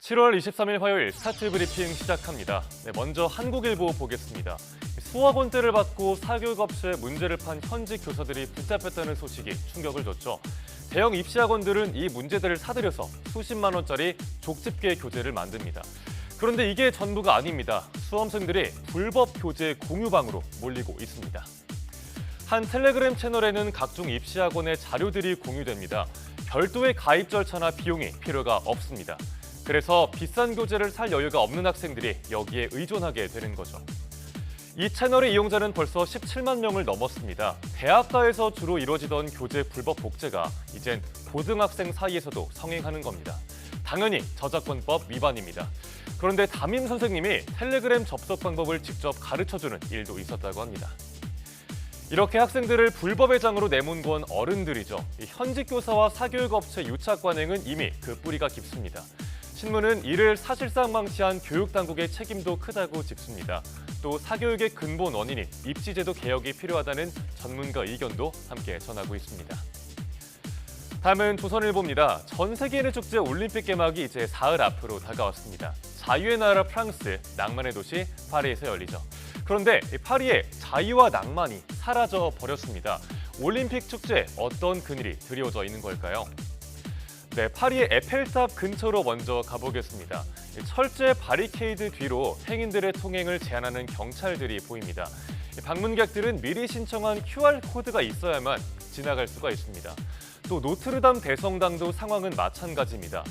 7월 23일 화요일 스타트 브리핑 시작합니다. 먼저 한국일보 보겠습니다. 수학원대를 받고 사교육업체에 문제를 판 현직 교사들이 붙잡혔다는 소식이 충격을 줬죠. 대형 입시학원들은 이 문제들을 사들여서 수십만 원짜리 족집게 교재를 만듭니다. 그런데 이게 전부가 아닙니다. 수험생들이 불법 교재 공유방으로 몰리고 있습니다. 한 텔레그램 채널에는 각종 입시학원의 자료들이 공유됩니다. 별도의 가입 절차나 비용이 필요가 없습니다. 그래서 비싼 교재를 살 여유가 없는 학생들이 여기에 의존하게 되는 거죠. 이 채널의 이용자는 벌써 17만 명을 넘었습니다. 대학가에서 주로 이루어지던 교재 불법 복제가 이젠 고등학생 사이에서도 성행하는 겁니다. 당연히 저작권법 위반입니다. 그런데 담임 선생님이 텔레그램 접속 방법을 직접 가르쳐주는 일도 있었다고 합니다. 이렇게 학생들을 불법의 장으로 내몬 건 어른들이죠. 현직 교사와 사교육업체 유착 관행은 이미 그 뿌리가 깊습니다. 신문은 이를 사실상 방치한 교육당국의 책임도 크다고 짚습니다. 또 사교육의 근본 원인인 입시제도 개혁이 필요하다는 전문가 의견도 함께 전하고 있습니다. 다음은 조선일보입니다. 전 세계인의 축제 올림픽 개막이 이제 사흘 앞으로 다가왔습니다. 자유의 나라 프랑스, 낭만의 도시 파리에서 열리죠. 그런데 파리의 자유와 낭만이 사라져 버렸습니다. 올림픽 축제에 어떤 그늘이 드리워져 있는 걸까요? 네, 파리의 에펠탑 근처로 먼저 가보겠습니다. 철제 바리케이드 뒤로 행인들의 통행을 제한하는 경찰들이 보입니다. 방문객들은 미리 신청한 QR코드가 있어야만 지나갈 수가 있습니다. 또 노트르담 대성당도 상황은 마찬가지입니다.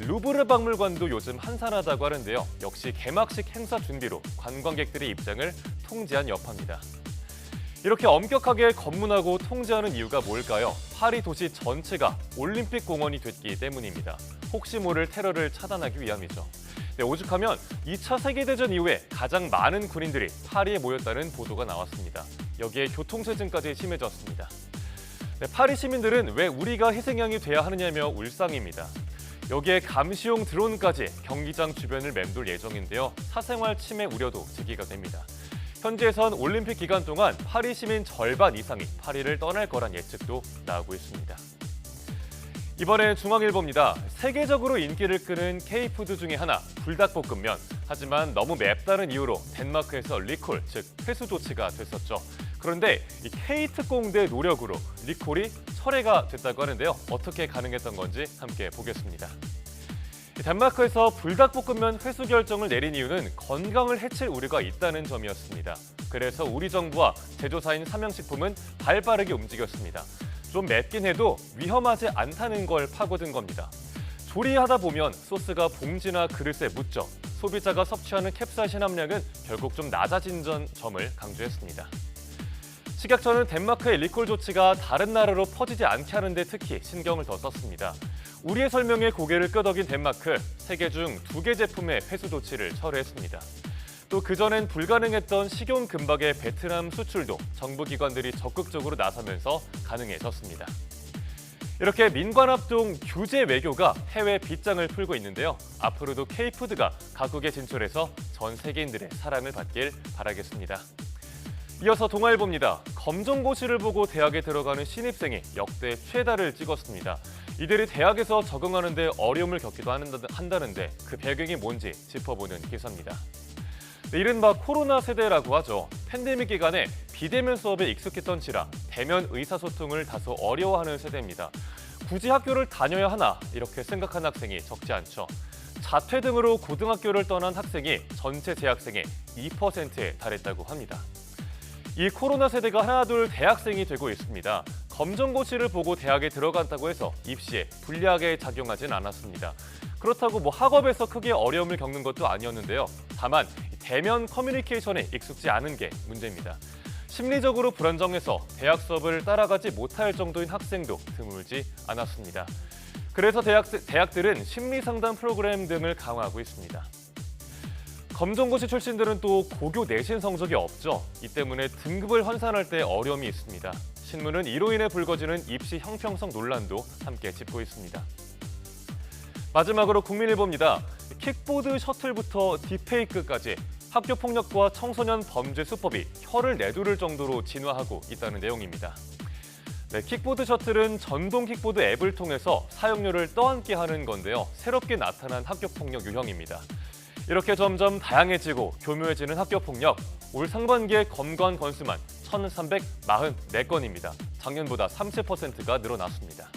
루브르 박물관도 요즘 한산하다고 하는데요. 역시 개막식 행사 준비로 관광객들의 입장을 통제한 여파입니다. 이렇게 엄격하게 검문하고 통제하는 이유가 뭘까요? 파리 도시 전체가 올림픽 공원이 됐기 때문입니다. 혹시 모를 테러를 차단하기 위함이죠. 네, 오죽하면 2차 세계대전 이후에 가장 많은 군인들이 파리에 모였다는 보도가 나왔습니다. 여기에 교통체증까지 심해졌습니다. 네, 파리 시민들은 왜 우리가 희생양이 돼야 하느냐며 울상입니다. 여기에 감시용 드론까지 경기장 주변을 맴돌 예정인데요. 사생활 침해 우려도 제기가 됩니다. 현지에선 올림픽 기간 동안 파리 시민 절반 이상이 파리를 떠날 거란 예측도 나오고 있습니다. 이번엔 중앙일보입니다. 세계적으로 인기를 끄는 K푸드 중에 하나, 불닭볶음면. 하지만 너무 맵다는 이유로 덴마크에서 리콜, 즉 회수 조치가 됐었죠. 그런데 이 K특공대 노력으로 리콜이 철회가 됐다고 하는데요. 어떻게 가능했던 건지 함께 보겠습니다. 덴마크에서 불닭볶음면 회수 결정을 내린 이유는 건강을 해칠 우려가 있다는 점이었습니다. 그래서 우리 정부와 제조사인 삼양식품은 발빠르게 움직였습니다. 좀 맵긴 해도 위험하지 않다는 걸 파고든 겁니다. 조리하다 보면 소스가 봉지나 그릇에 묻죠. 소비자가 섭취하는 캡사이신 함량은 결국 좀 낮아진 점을 강조했습니다. 식약처는 덴마크의 리콜 조치가 다른 나라로 퍼지지 않게 하는 데 특히 신경을 더 썼습니다. 우리의 설명에 고개를 끄덕인 덴마크, 3개 중 2개 제품의 회수 조치를 철회했습니다. 또 그전엔 불가능했던 식용 금박의 베트남 수출도 정부 기관들이 적극적으로 나서면서 가능해졌습니다. 이렇게 민관합동 규제 외교가 해외 빗장을 풀고 있는데요. 앞으로도 K푸드가 각국에 진출해서 전 세계인들의 사랑을 받길 바라겠습니다. 이어서 동아일보입니다. 검정고시를 보고 대학에 들어가는 신입생이 역대 최다를 찍었습니다. 이들이 대학에서 적응하는 데 어려움을 겪기도 한다는데 그 배경이 뭔지 짚어보는 기사입니다. 네, 이른바 코로나 세대라고 하죠. 팬데믹 기간에 비대면 수업에 익숙했던지라 대면 의사소통을 다소 어려워하는 세대입니다. 굳이 학교를 다녀야 하나 이렇게 생각한 학생이 적지 않죠. 자퇴 등으로 고등학교를 떠난 학생이 전체 재학생의 2%에 달했다고 합니다. 이 코로나 세대가 하나둘 대학생이 되고 있습니다. 검정고시를 보고 대학에 들어간다고 해서 입시에 불리하게 작용하진 않았습니다. 그렇다고 학업에서 크게 어려움을 겪는 것도 아니었는데요. 다만 대면 커뮤니케이션에 익숙지 않은 게 문제입니다. 심리적으로 불안정해서 대학 수업을 따라가지 못할 정도인 학생도 드물지 않았습니다. 그래서 대학들은 심리상담 프로그램 등을 강화하고 있습니다. 검정고시 출신들은 또 고교 내신 성적이 없죠. 이 때문에 등급을 환산할 때 어려움이 있습니다. 신문은 이로 인해 불거지는 입시 형평성 논란도 함께 짚고 있습니다. 마지막으로 국민일보입니다. 킥보드 셔틀부터 딥페이크까지 학교 폭력과 청소년 범죄 수법이 혀를 내두를 정도로 진화하고 있다는 내용입니다. 네, 킥보드 셔틀은 전동 킥보드 앱을 통해서 사용료를 떠안게 하는 건데요. 새롭게 나타난 학교폭력 유형입니다. 이렇게 점점 다양해지고 교묘해지는 학교폭력. 올 상반기에 검거한 건수만 1,344건입니다. 작년보다 30%가 늘어났습니다.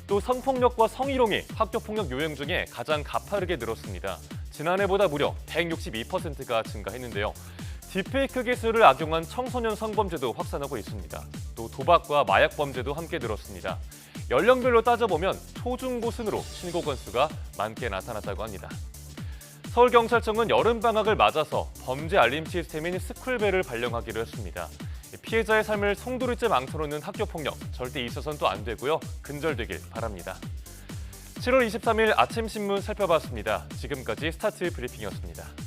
또 성폭력과 성희롱이 학교폭력 유형 중에 가장 가파르게 늘었습니다. 지난해보다 무려 162%가 증가했는데요. 딥페이크 기술을 악용한 청소년 성범죄도 확산하고 있습니다. 또 도박과 마약 범죄도 함께 늘었습니다. 연령별로 따져보면 초중고 순으로 신고 건수가 많게 나타났다고 합니다. 서울경찰청은 여름방학을 맞아서 범죄 알림 시스템인 스쿨벨을 발령하기로 했습니다. 피해자의 삶을 송두리째 망쳐놓는 학교폭력 절대 있어서는 또 안 되고요. 근절되길 바랍니다. 7월 23일 아침 신문 살펴봤습니다. 지금까지 스타트 브리핑이었습니다.